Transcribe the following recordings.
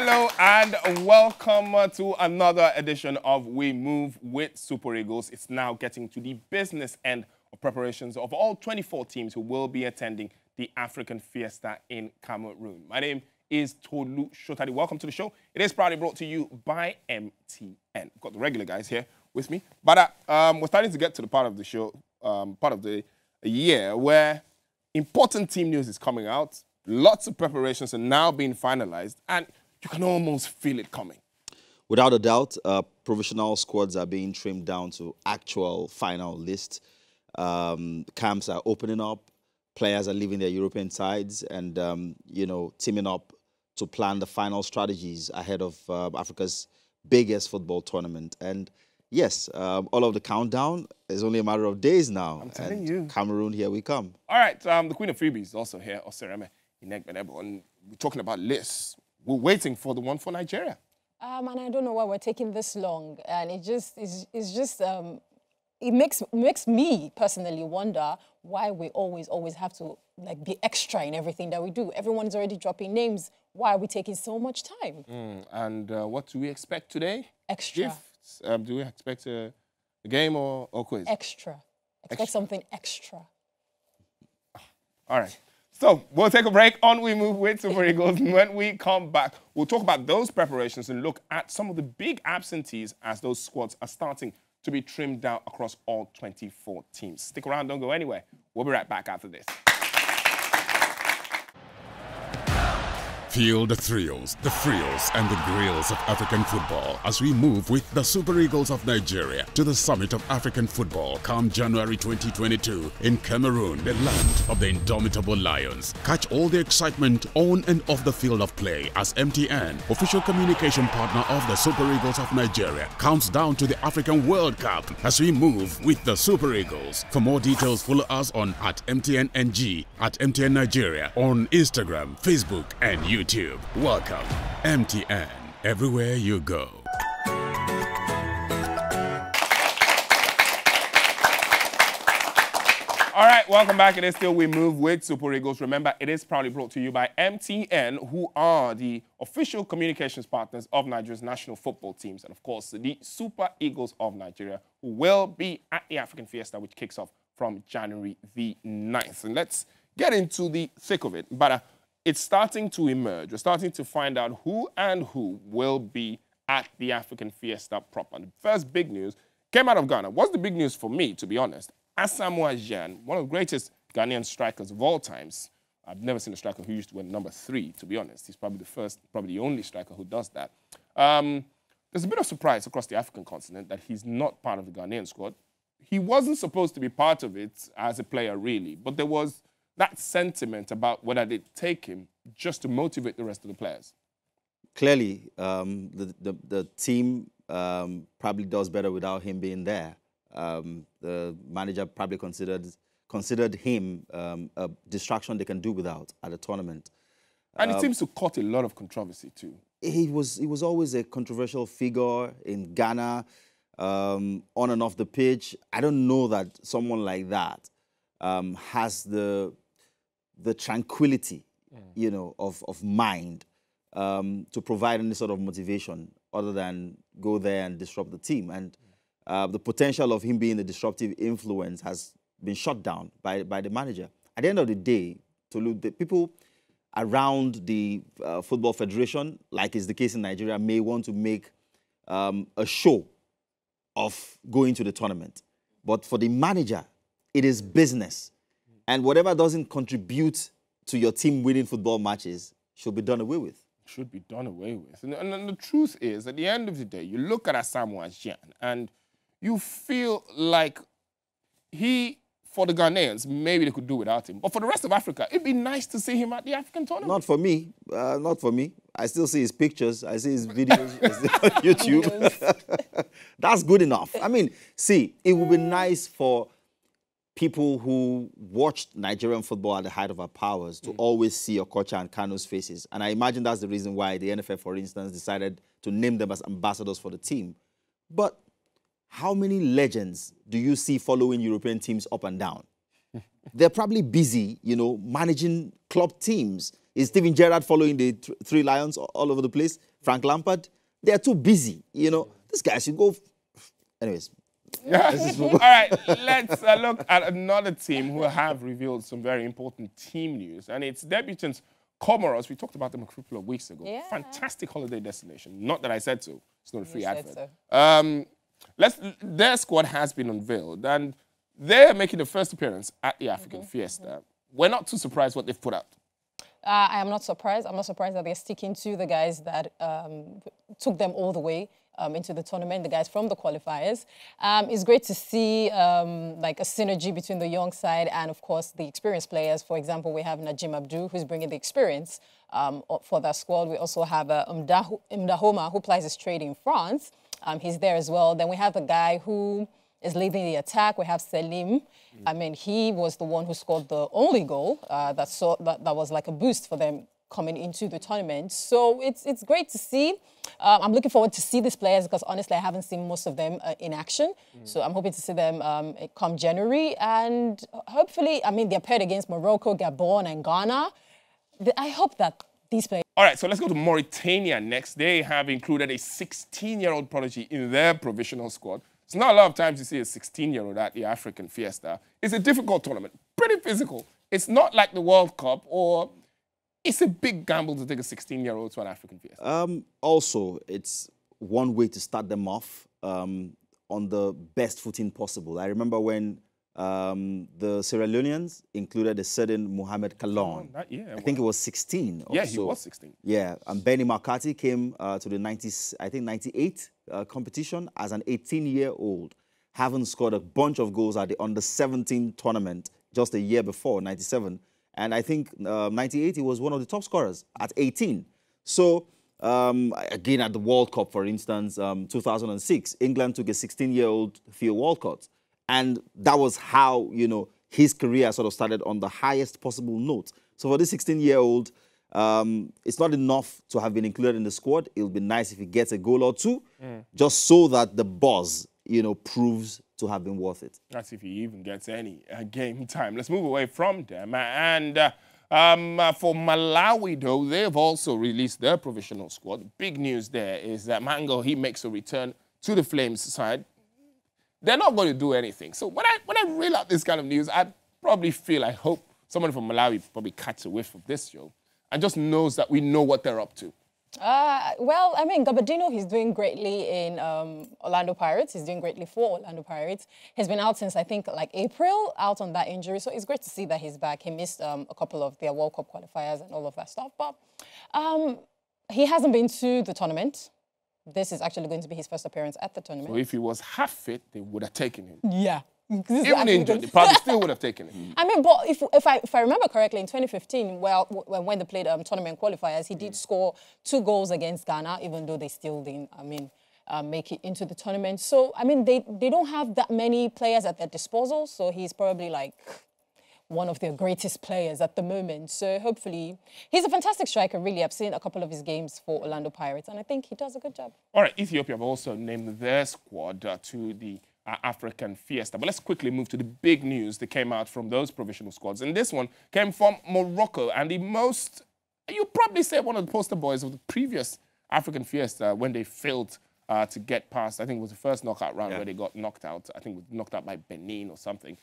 Hello and welcome to another edition of We Move with Super Eagles. It's now getting to the business end of preparations of all 24 teams who will be attending the African Fiesta in Cameroon. My name is Tolu Shotari. Welcome to the show. It is proudly brought to you by MTN. We've got the regular guys here with me. But we're starting to get to the part of the show, part of the year where important team news is coming out. Lots of preparations are now being finalized, and you can almost feel it coming. Without a doubt, provisional squads are being trimmed down to actual final list. Camps are opening up. Players are leaving their European sides and, teaming up to plan the final strategies ahead of Africa's biggest football tournament. And yes, all of the countdown is only a matter of days now. I'm telling you. Cameroon, here we come. All right, the Queen of Freebies is also here, Osereme Inegbenebo, and we're talking about lists. We're waiting for the one for Nigeria. And I don't know why we're taking this long, and it makes me personally wonder why we always have to be extra in everything that we do. Everyone's already dropping names. Why are we taking so much time? And what do we expect today? Extra. Gifts? Do we expect a game or quiz? Extra. Expect something extra. All right. So we'll take a break on We Move with Super Eagles. When we come back, we'll talk about those preparations and look at some of the big absentees as those squads are starting to be trimmed down across all 24 teams. Stick around, don't go anywhere. We'll be right back after this. Feel the thrills, and the grills of African football as we move with the Super Eagles of Nigeria to the Summit of African Football come January 2022 in Cameroon, the land of the indomitable Lions. Catch all the excitement on and off the field of play as MTN, official communication partner of the Super Eagles of Nigeria, counts down to the African World Cup as we move with the Super Eagles. For more details, follow us on @MTNNG, @MTN Nigeria, on Instagram, Facebook, and YouTube. Welcome, MTN, everywhere you go. All right, welcome back. It is still We Move with Super Eagles. Remember, it is proudly brought to you by MTN, who are the official communications partners of Nigeria's national football teams. And, of course, the Super Eagles of Nigeria, who will be at the African Fiesta, which kicks off from January the 9th. And let's get into the thick of it. But it's starting to emerge. We're starting to find out who will be at the African Fiesta proper. And the first big news came out of Ghana. What's the big news for me, to be honest? Asamoah Gyan, one of the greatest Ghanaian strikers of all times. I've never seen a striker who used to wear number 3, to be honest. He's probably the first, probably the only striker who does that. There's a bit of surprise across the African continent that he's not part of the Ghanaian squad. He wasn't supposed to be part of it as a player, really, but there was that sentiment about whether they'd take him just to motivate the rest of the players. Clearly, the team probably does better without him being there. The manager probably considered him a distraction they can do without at a tournament. And it seems to cause a lot of controversy too. He was always a controversial figure in Ghana, on and off the pitch. I don't know that someone like that has the tranquility, of mind to provide any sort of motivation other than go there and disrupt the team. And the potential of him being a disruptive influence has been shut down by the manager. At the end of the day, the people around the Football Federation, like is the case in Nigeria, may want to make a show of going to the tournament. But for the manager, it is business. And whatever doesn't contribute to your team winning football matches should be done away with. Should be done away with. And the truth is, at the end of the day, you look at Asamoah Gyan and you feel like for the Ghanaians, maybe they could do without him. But for the rest of Africa, it'd be nice to see him at the African tournament. Not for me. Not for me. I still see his pictures. I see his videos on YouTube. That's good enough. I mean, see, it would be nice for people who watched Nigerian football at the height of our powers to always see Okocha and Kano's faces. And I imagine that's the reason why the NFF, for instance, decided to name them as ambassadors for the team. But how many legends do you see following European teams up and down? They're probably busy, you know, managing club teams. Is Steven Gerrard following the three Lions all over the place? Frank Lampard, they're too busy. You know, this guy should go. Anyways. All right, let's look at another team who have revealed some very important team news, and it's debutants Comoros. We talked about them a couple of weeks ago. Yeah. Fantastic holiday destination. Not that I said so. It's not a free advert. So. Their squad has been unveiled, and they're making the first appearance at the African Fiesta. We're not too surprised what they've put out. I am not surprised. I'm not surprised that they're sticking to the guys that took them all the way into the tournament, the guys from the qualifiers. It's great to see like a synergy between the young side and, of course, the experienced players. For example, we have Najim Abdou, who's bringing the experience for that squad. We also have Mdahoma, who plies his trade in France. He's there as well. Then we have a guy who is leading the attack. We have Selim. I mean, he was the one who scored the only goal that was like a boost for them coming into the tournament. So it's great to see. I'm looking forward to see these players because honestly, I haven't seen most of them in action. So I'm hoping to see them come January. And hopefully, I mean, they're paired against Morocco, Gabon, and Ghana. I hope that these players... All right, so let's go to Mauritania next. They have included a 16-year-old prodigy in their provisional squad. It's not a lot of times you see a 16-year-old at the African Fiesta. It's a difficult tournament, pretty physical. It's not like the World Cup, or it's a big gamble to take a 16-year-old to an African Fiesta. Also, it's one way to start them off on the best footing possible. I remember when the Sierra Leoneans included a certain Mohamed Kalon. I think it was 16. Yeah, he was 16. Yeah, and Benny Makati came to the 98 competition as an 18-year-old, having scored a bunch of goals at the under-17 tournament just a year before, 97. And I think 98, he was one of the top scorers at 18. So, again, at the World Cup, for instance, 2006, England took a 16-year-old Theo Walcott. And that was how, you know, his career sort of started on the highest possible note. So for this 16-year-old, it's not enough to have been included in the squad. It'll be nice if he gets a goal or two, just so that the buzz, you know, proves to have been worth it. That's if he even gets any game time. Let's move away from them. And for Malawi, though, they've also released their provisional squad. Big news there is that Mango, he makes a return to the Flames side. They're not going to do anything. So when I reel out this kind of news, I hope someone from Malawi probably catches a whiff of this show and just knows that we know what they're up to. Well, I mean, Gabadino, he's doing greatly in Orlando Pirates. He's doing greatly for Orlando Pirates. He's been out since, I think, like April, out on that injury. So it's great to see that he's back. He missed a couple of their World Cup qualifiers and all of that stuff. But he hasn't been to the tournament. This is actually going to be his first appearance at the tournament. So if he was half fit, they would have taken him. Yeah. Even injured, they probably still would have taken him. I mean, but if I remember correctly, in 2015, well, when they played tournament qualifiers, he did score 2 goals against Ghana, even though they still didn't, make it into the tournament. So, I mean, they don't have that many players at their disposal, so he's probably like one of their greatest players at the moment. So hopefully, he's a fantastic striker, really. I've seen a couple of his games for Orlando Pirates, and I think he does a good job. All right, Ethiopia have also named their squad to the African Fiesta. But let's quickly move to the big news that came out from those provisional squads. And this one came from Morocco, and the most, you probably say one of the poster boys of the previous African Fiesta when they failed to get past, I think it was the first knockout round where they got knocked out. I think it was knocked out by Benin or something.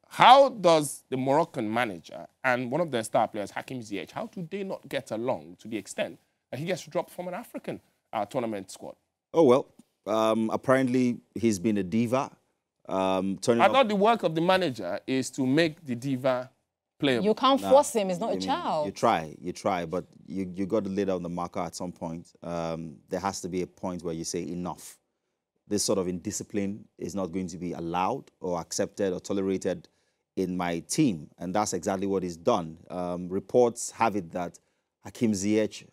How does the Moroccan manager and one of their star players, Hakim Ziyech, how do they not get along to the extent that he gets dropped from an African tournament squad? Oh, well, apparently he's been a diva. I thought the work of the manager is to make the diva playable. You can't force him. He's not a child. You try, but you got to lay down the marker at some point. There has to be a point where you say enough. This sort of indiscipline is not going to be allowed or accepted or tolerated in my team. And that's exactly what he's done. Reports have it that Hakim Ziyech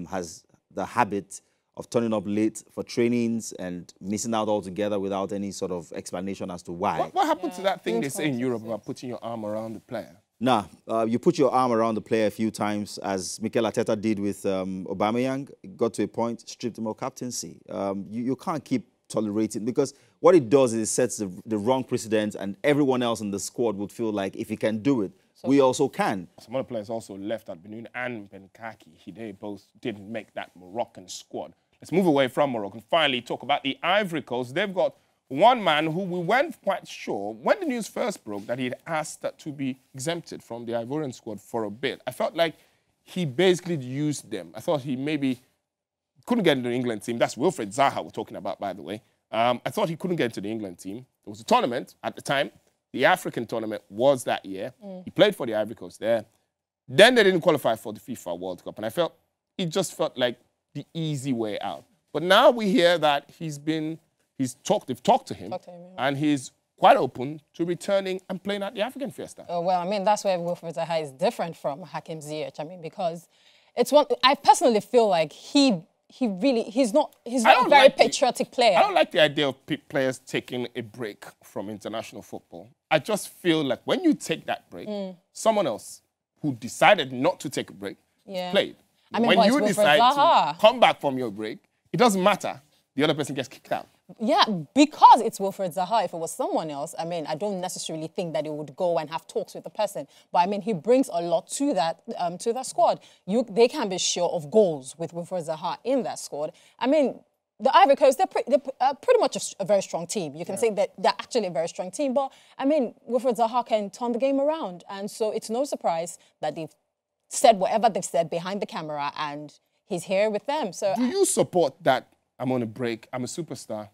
has the habit of turning up late for trainings and missing out altogether without any sort of explanation as to why. What happened to that thing they say in Europe about putting your arm around the player? Nah, you put your arm around the player a few times, as Mikel Arteta did with Aubameyang. It got to a point, stripped him of captaincy. You can't keep tolerate it, because what it does is it sets the wrong precedent, and everyone else in the squad would feel like if he can do it, we also can. Some other players also left at Benin and Benkaki. They both didn't make that Moroccan squad. Let's move away from Morocco and finally talk about the Ivory Coast. They've got one man who we weren't quite sure, when the news first broke, that he'd asked to be exempted from the Ivorian squad for a bit. I felt like he basically used them. I thought he maybe couldn't get into the England team. That's Wilfried Zaha we're talking about, by the way. I thought he couldn't get into the England team. There was a tournament at the time. The African tournament was that year. He played for the Ivory Coast there. Then they didn't qualify for the FIFA World Cup. And I felt, it just felt like the easy way out. But now we hear that they've talked to him, and he's quite open to returning and playing at the African Fiesta. Well, I mean, that's where Wilfried Zaha is different from Hakim Ziyech. I mean, because it's one, I personally feel like he's not a very patriotic player. I don't like the idea of players taking a break from international football. I just feel like when you take that break, someone else who decided not to take a break played. I mean, when you decide to come back from your break, it doesn't matter. The other person gets kicked out. Yeah, because it's Wilfried Zaha. If it was someone else, I mean, I don't necessarily think that he would go and have talks with the person. But I mean, he brings a lot to that squad. They can be sure of goals with Wilfried Zaha in that squad. I mean, the Ivory Coast, they're pretty much a very strong team. You can say that they're actually a very strong team. But I mean, Wilfried Zaha can turn the game around, and so it's no surprise that they've said whatever they've said behind the camera, and he's here with them. So, do you support that? I'm on a break. I'm a superstar.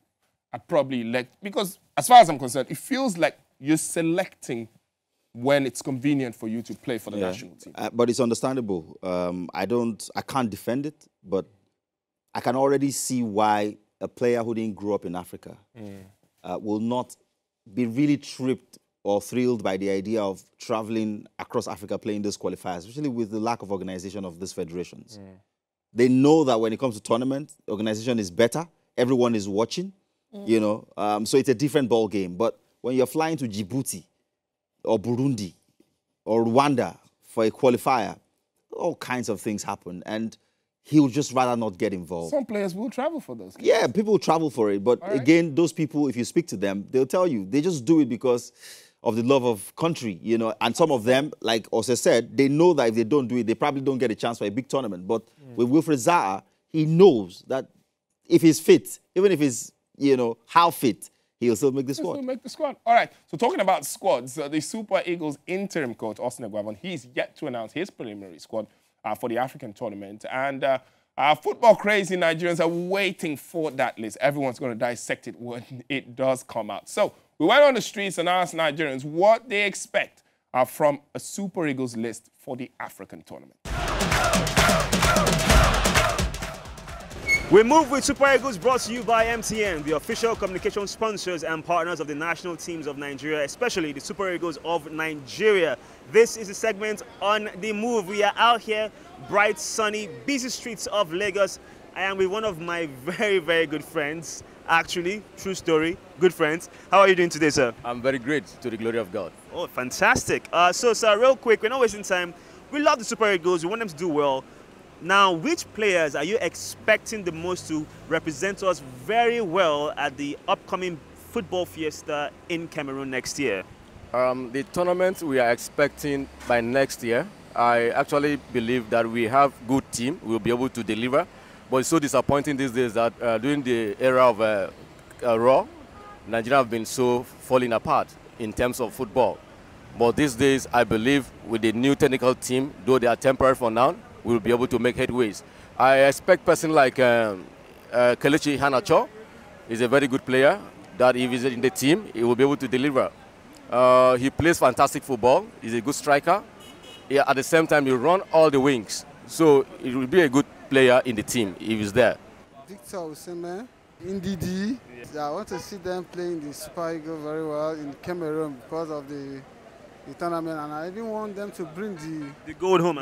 I'd probably elect, because as far as I'm concerned, it feels like you're selecting when it's convenient for you to play for the national team. But it's understandable. I can't defend it, but I can already see why a player who didn't grow up in Africa will not be really tripped or thrilled by the idea of traveling across Africa playing those qualifiers, especially with the lack of organization of these federations. They know that when it comes to tournament, organization is better. Everyone is watching. You know, so it's a different ball game. But when you're flying to Djibouti or Burundi or Rwanda for a qualifier, all kinds of things happen, and he would just rather not get involved. Some players will travel for those games. Yeah, people will travel for it. But again, those people, if you speak to them, they'll tell you they just do it because of the love of country, you know. And some of them, like Ose said, they know that if they don't do it, they probably don't get a chance for a big tournament. But with Wilfried Zaha, he knows that if he's fit, even if he's, you know, how fit, he'll still make the squad. He'll make the squad. All right, so talking about squads, the Super Eagles interim coach, Austin Eguavon, he's yet to announce his preliminary squad for the African tournament. And football-crazy Nigerians are waiting for that list. Everyone's going to dissect it when it does come out. So we went on the streets and asked Nigerians what they expect from a Super Eagles list for the African tournament. We move with Super Eagles, brought to you by MTN, the official communication sponsors and partners of the national teams of Nigeria, especially the Super Eagles of Nigeria. This is a segment on the move. We are out here, bright, sunny, busy streets of Lagos. I am with one of my very, very good friends. Actually, true story, good friends. How are you doing today, sir? I'm very great, to the glory of God. Oh, fantastic. So, sir, real quick, we're not wasting time. We love the Super Eagles. We want them to do well. Now, which players are you expecting the most to represent us very well at the upcoming football fiesta in Cameroon next year? The tournament we are expecting by next year, I actually believe that we have a good team. We'll be able to deliver. But it's so disappointing these days that during the era of Raw, Nigeria have been so falling apart in terms of football. But these days, I believe with the new technical team, though they are temporary for now, we'll be able to make headways. I expect a person like Kelechi Iheanacho. He's a very good player, that if he's in the team, he will be able to deliver. He plays fantastic football. He's a good striker. At the same time, he runs all the wings. So it will be a good player in the team if he's there. Victor Osimhen, Ndidi. I want to see them playing the Super Eagles very well in Cameroon because of the tournament, and I even want them to bring the gold home.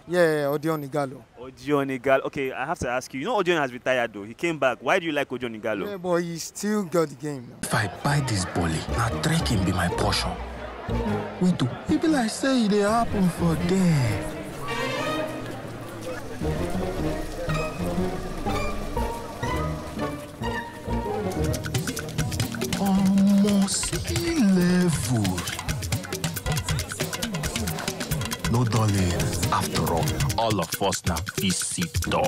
Yeah, Odion Igalo. Odion Igalo. Okay, I have to ask you. You know Odion has retired though. He came back. Why do you like Odion Igalo? Yeah, but he still got the game. If I buy this bully, now Drake can be my portion. Wait, do people like say they happen for them? food. No darling, after all of us now visitor.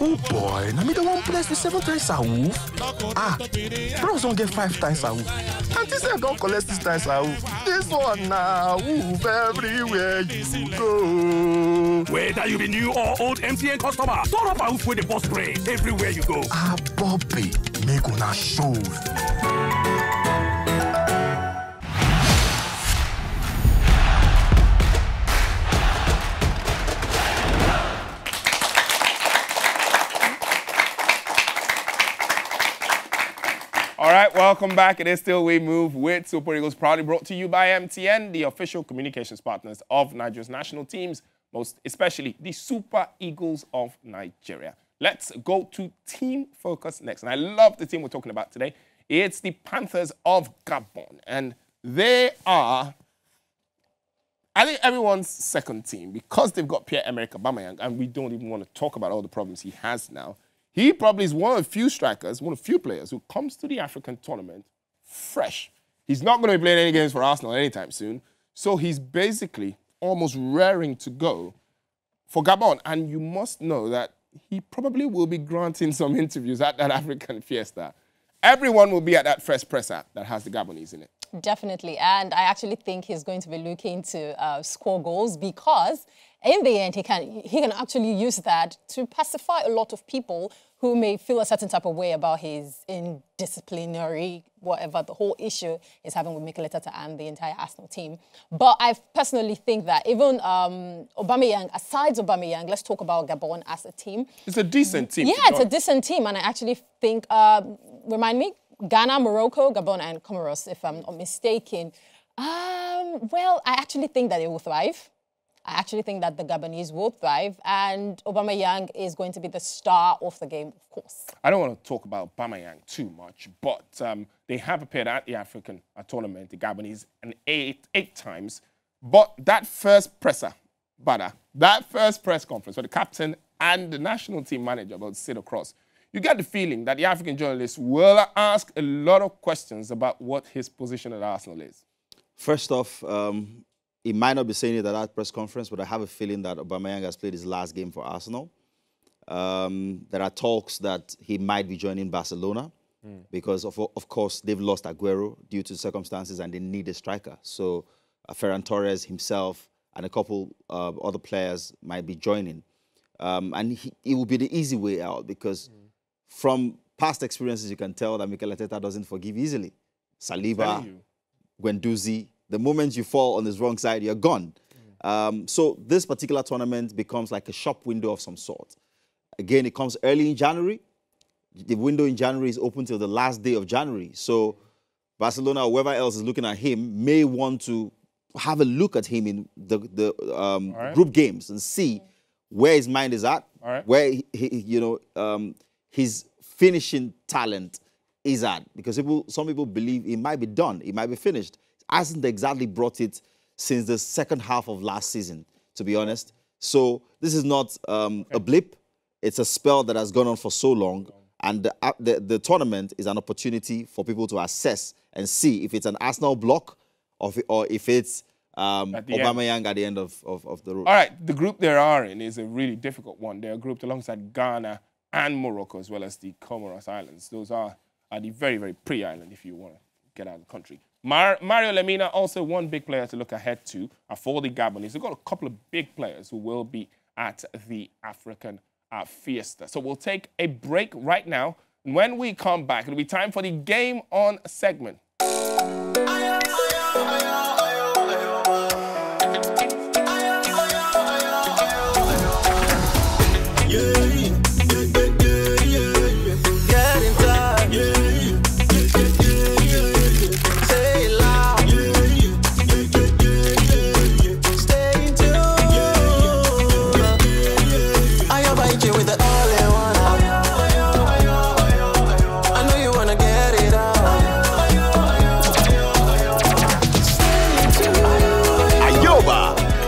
Oh boy, now me the one place the 7 times a wolf. Ah, bros don't get 5 times a wolf. And this I don't collect 6 times a wolf. This one now, wolf everywhere you go. Whether you be new or old MTN customer, turn up a wolf with the boss spray everywhere you go. Ah, Bobby, make una show. All right, welcome back. It is still We Move with Super Eagles, proudly brought to you by MTN, the official communications partners of Nigeria's national teams, most especially the Super Eagles of Nigeria. Let's go to team focus next. And I love the team we're talking about today. It's the Panthers of Gabon. And they are, I think, everyone's second team because they've got Pierre-Emerick Aubameyang, and we don't even want to talk about all the problems he has now. He probably is one of the few strikers, one of the few players who comes to the African tournament fresh. He's not going to be playing any games for Arsenal anytime soon. So he's basically almost raring to go for Gabon. And you must know that he probably will be granting some interviews at that African Fiesta. Everyone will be at that first presser that has the Gabonese in it. Definitely. And I actually think he's going to be looking to score goals because in the end, he can actually use that to pacify a lot of people who may feel a certain type of way about his indisciplinary, whatever the whole issue is having with Mikel Arteta and the entire Arsenal team. But I personally think that even Aubameyang, aside Aubameyang, let's talk about Gabon as a team. It's a decent team. Yeah, it's a decent team. And I actually think, remind me, Ghana, Morocco, Gabon, and Comoros, if I'm not mistaken. Well, I actually think that they will thrive. I actually think that the Gabonese will thrive, and Aubameyang is going to be the star of the game, of course. I don't want to talk about Aubameyang too much, but they have appeared at the African tournament, the Gabonese, eight times. But that first presser, that first press conference where the captain and the national team manager will sit across, you get the feeling that the African journalists will ask a lot of questions about what his position at Arsenal is. First off, he might not be saying it at that press conference, but I have a feeling that Aubameyang has played his last game for Arsenal. There are talks that he might be joining Barcelona because, of course, they've lost Aguero due to circumstances and they need a striker. So Ferran Torres himself and a couple other players might be joining. And it will be the easy way out because from past experiences, you can tell that Mikel Arteta doesn't forgive easily. Saliba, Guendouzi, the moment you fall on his wrong side, you're gone. So this particular tournament becomes like a shop window of some sort. Again, it comes early in January. The window in January is open till the last day of January. So Barcelona or whoever else is looking at him may want to have a look at him in the group games and see where his mind is at, where his finishing talent is at. Because some people believe he might be done, he might be finished. Hasn't exactly brought it since the second half of last season, to be honest. So this is not a blip. It's a spell that has gone on for so long. And the tournament is an opportunity for people to assess and see if it's an Arsenal block or if it's Aubameyang at the end of the road. All right, the group they are in is a really difficult one. They are grouped alongside Ghana and Morocco, as well as the Comoros Islands. Those are the very, very pre-island if you want to get out of the country. Mario Lemina, also one big player to look ahead to for the Gabonese. They've got a couple of big players who will be at the African Fiesta. So we'll take a break right now. And when we come back, it'll be time for the Game On segment.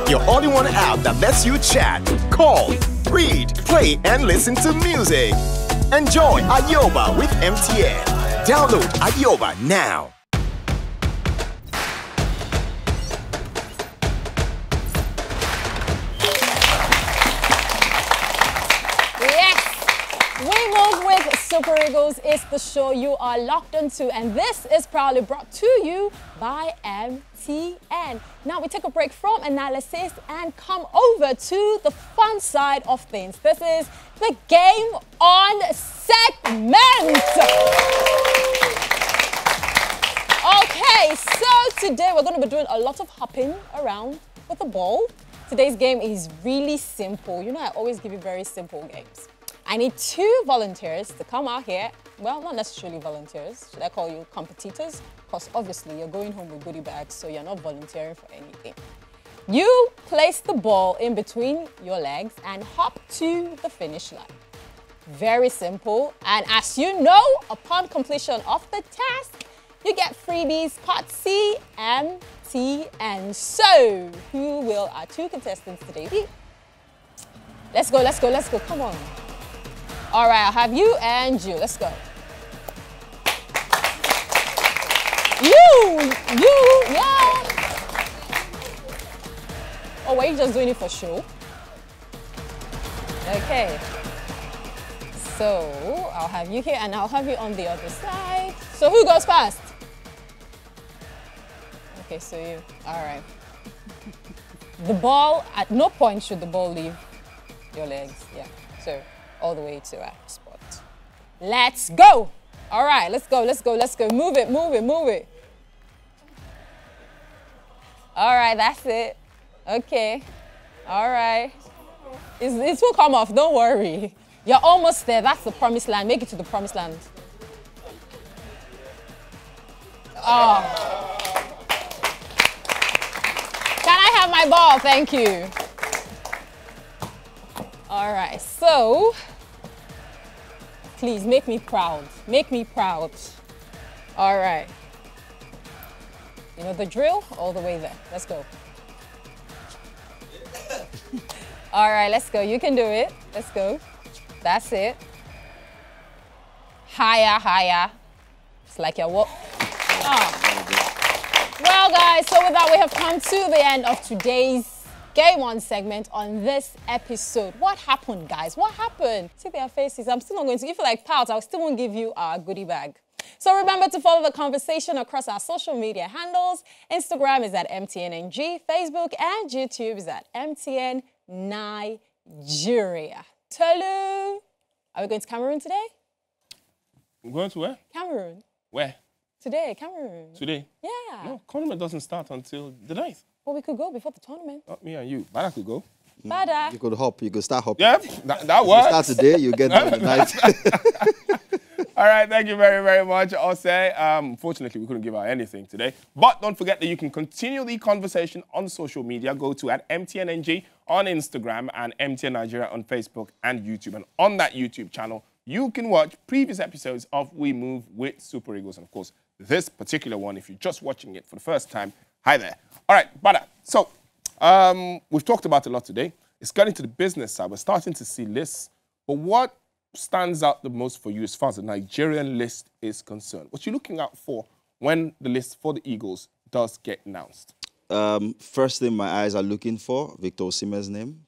your all-in-one app that lets you chat, call, read, play, and listen to music. Enjoy Ayoba with MTN. Download Ayoba now. Super Eagles is the show you are locked into, and this is proudly brought to you by MTN. Now we take a break from analysis and come over to the fun side of things. This is the Game On segment. Okay, so today we're going to be doing a lot of hopping around with the ball. Today's game is really simple. You know, I always give you very simple games. I need 2 volunteers to come out here. Well, not necessarily volunteers. Should I call you competitors? Because obviously you're going home with goodie bags, so you're not volunteering for anything. You place the ball in between your legs and hop to the finish line. Very simple. And as you know, upon completion of the task, you get freebies part C, MTN. So, who will our 2 contestants today be? Let's go, let's go, let's go. Come on. All right, I'll have you and you. Let's go. You, yeah. Oh, were you just doing it for show? Okay. So, I'll have you here and I'll have you on the other side. So, who goes first? Okay, so you. All right. The ball, at no point should the ball leave your legs. Yeah, so all the way to our spot. Let's go. All right, let's go, let's go, let's go. Move it, move it, move it. All right, that's it. Okay. All right. It will come off, don't worry. You're almost there. That's the promised land. Make it to the promised land. Oh. Can I have my ball? Thank you. All right, so please make me proud. Make me proud. All right. You know the drill? All the way there. Let's go. All right, let's go. You can do it. Let's go. That's it. Higher, higher. It's like you're what? Oh. Well, guys, so with that, we have come to the end of today's Game On segment on this episode. What happened, guys? What happened? See their faces. I'm still not going to, if you like pout, I still won't give you our goodie bag. So remember to follow the conversation across our social media handles. Instagram is at MTNNG, Facebook and YouTube is at MTN Nigeria. Tolu, are we going to Cameroon today? I'm going to where? Cameroon. Where? Today, Cameroon. Today? Yeah. No, tournament doesn't start until the 9th. Well, we could go before the tournament. Not me and you. Bada could go. Bada. You could hop. You could start hopping. Yeah, that works. You start today, you get there tonight. All right, thank you very, very much, Ose. Unfortunately, we couldn't give out anything today. But don't forget that you can continue the conversation on social media. Go to @MTNNG on Instagram and MTN Nigeria on Facebook and YouTube. And on that YouTube channel, you can watch previous episodes of We Move with Super Eagles. And of course, this particular one, if you're just watching it for the first time, hi there. All right, Bada. So we've talked about a lot today. It's getting to the business side. We're starting to see lists. But what stands out the most for you as far as the Nigerian list is concerned? What you're looking out for when the list for the Eagles does get announced? First thing my eyes are looking for, Victor Osimhen's name.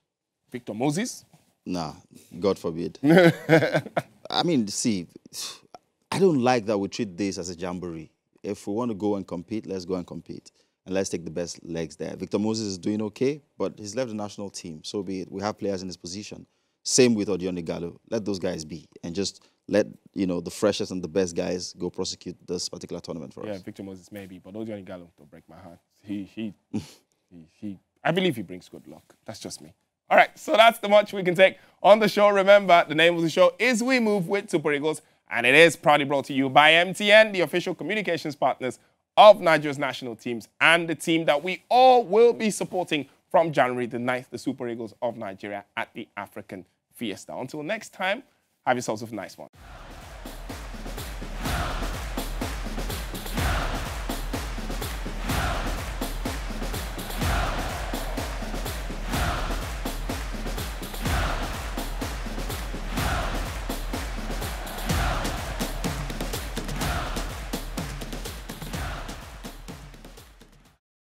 Victor Moses? Nah, God forbid. I mean, see, I don't like that we treat this as a jamboree. If we want to go and compete, let's go and compete. And let's take the best legs there. Victor Moses is doing okay, but he's left the national team. So be it. We have players in his position. Same with Odion Igalo. Let those guys be. And just let, you know, the freshest and the best guys go prosecute this particular tournament for us. Yeah, Victor Moses maybe, but Odion Igalo, don't break my heart. I believe he brings good luck. That's just me. All right, so that's the much we can take on the show. Remember, the name of the show is We Move with Super Eagles, and it is proudly brought to you by MTN, the official communications partners of Nigeria's national teams and the team that we all will be supporting from January the 9th, the Super Eagles of Nigeria at the African Fiesta. Until next time, have yourselves a nice one.